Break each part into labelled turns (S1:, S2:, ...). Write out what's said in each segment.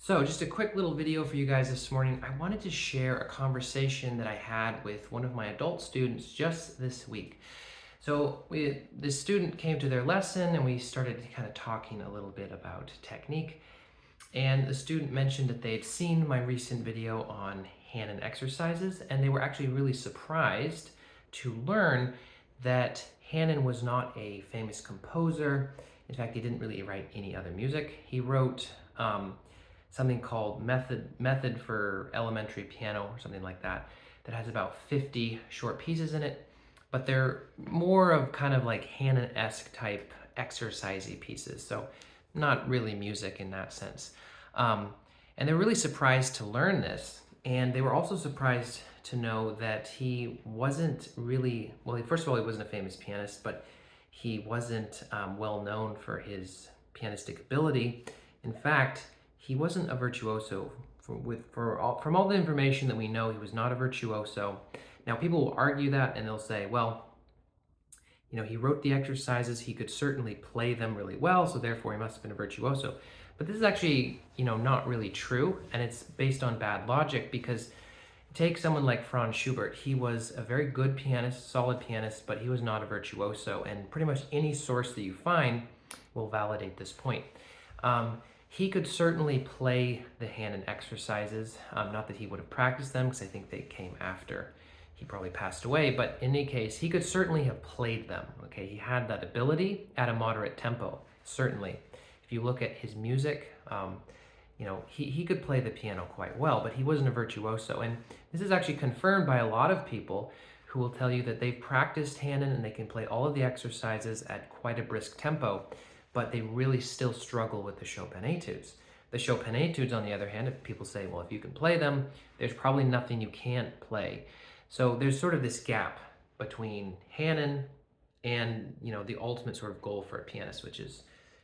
S1: So just a quick little video for you guys this morning. I wanted to share a conversation that I had with one of my adult students just this week. So this student came to their lesson and we started kind of talking a little bit about technique. And the student mentioned that they'd seen my recent video on Hanon exercises, and they were actually really surprised to learn that Hanon was not a famous composer. In fact, he didn't really write any other music. He wrote something called Method for Elementary Piano or something like that, that has about 50 short pieces in it, but they're more of kind of like Hanon-esque type exercisey pieces, so not really music in that sense. And they're really surprised to learn this, and they were also surprised to know that he wasn't really, well, first of all, he wasn't a famous pianist, but he wasn't well known for his pianistic ability. In fact, he wasn't a virtuoso. From all the information that we know, he was not a virtuoso. Now, people will argue that and they'll say, well, he wrote the exercises, he could certainly play them really well, so therefore he must have been a virtuoso. But this is actually, not really true, and it's based on bad logic, because take someone like Franz Schubert. He was a very good pianist, solid pianist, but he was not a virtuoso, and pretty much any source that you find will validate this point. He could certainly play the Hanon exercises, not that he would have practiced them, because I think they came after he probably passed away, but in any case, he could certainly have played them, okay? He had that ability at a moderate tempo, certainly. If you look at his music, he could play the piano quite well, but he wasn't a virtuoso. And this is actually confirmed by a lot of people who will tell you that they've practiced Hanon and they can play all of the exercises at quite a brisk tempo, but they really still struggle with the Chopin etudes. The Chopin etudes, on the other hand, if people say, well, if you can play them, there's probably nothing you can't play. So there's sort of this gap between Hanon and, the ultimate sort of goal for a pianist, which is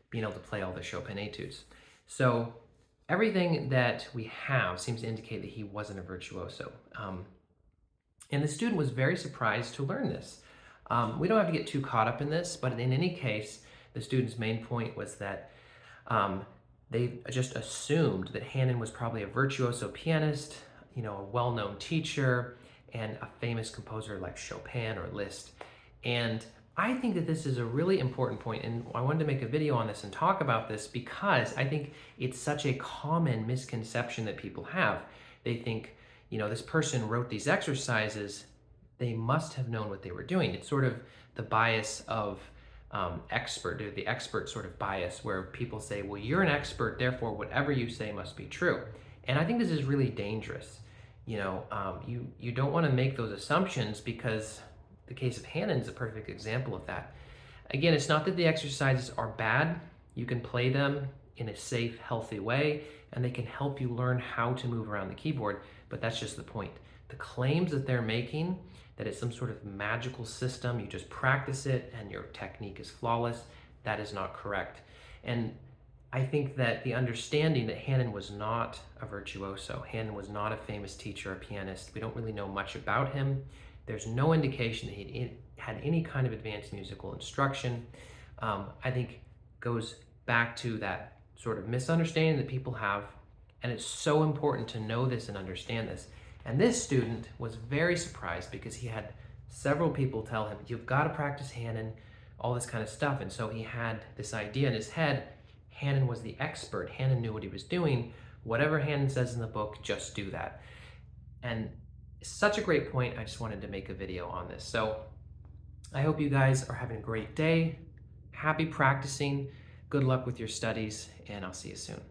S1: being able to play all the Chopin etudes. So everything that we have seems to indicate that he wasn't a virtuoso. And the student was very surprised to learn this. We don't have to get too caught up in this, but in any case, the student's main point was that they just assumed that Hanon was probably a virtuoso pianist, a well-known teacher, and a famous composer like Chopin or Liszt. And I think that this is a really important point, and I wanted to make a video on this and talk about this because I think it's such a common misconception that people have. They think, this person wrote these exercises, they must have known what they were doing. It's sort of the bias of expert, or the expert sort of bias, where people say, well, you're an expert, therefore whatever you say must be true. And I think this is really dangerous. You don't want to make those assumptions, because the case of Hanon is a perfect example of that. Again, it's not that the exercises are bad. You can play them in a safe, healthy way, and they can help you learn how to move around the keyboard, but that's just the point. The claims that they're making, that it's some sort of magical system, you just practice it and your technique is flawless, that is not correct. And I think that the understanding that Hanon was not a virtuoso, Hanon was not a famous teacher or pianist, we don't really know much about him. There's no indication that he had any kind of advanced musical instruction. I think goes back to that sort of misunderstanding that people have, and it's so important to know this and understand this. And this student was very surprised because he had several people tell him, you've got to practice Hanon, all this kind of stuff. And so he had this idea in his head, Hanon was the expert. Hanon knew what he was doing. Whatever Hanon says in the book, just do that. And such a great point. I just wanted to make a video on this. So I hope you guys are having a great day. Happy practicing. Good luck with your studies, and I'll see you soon.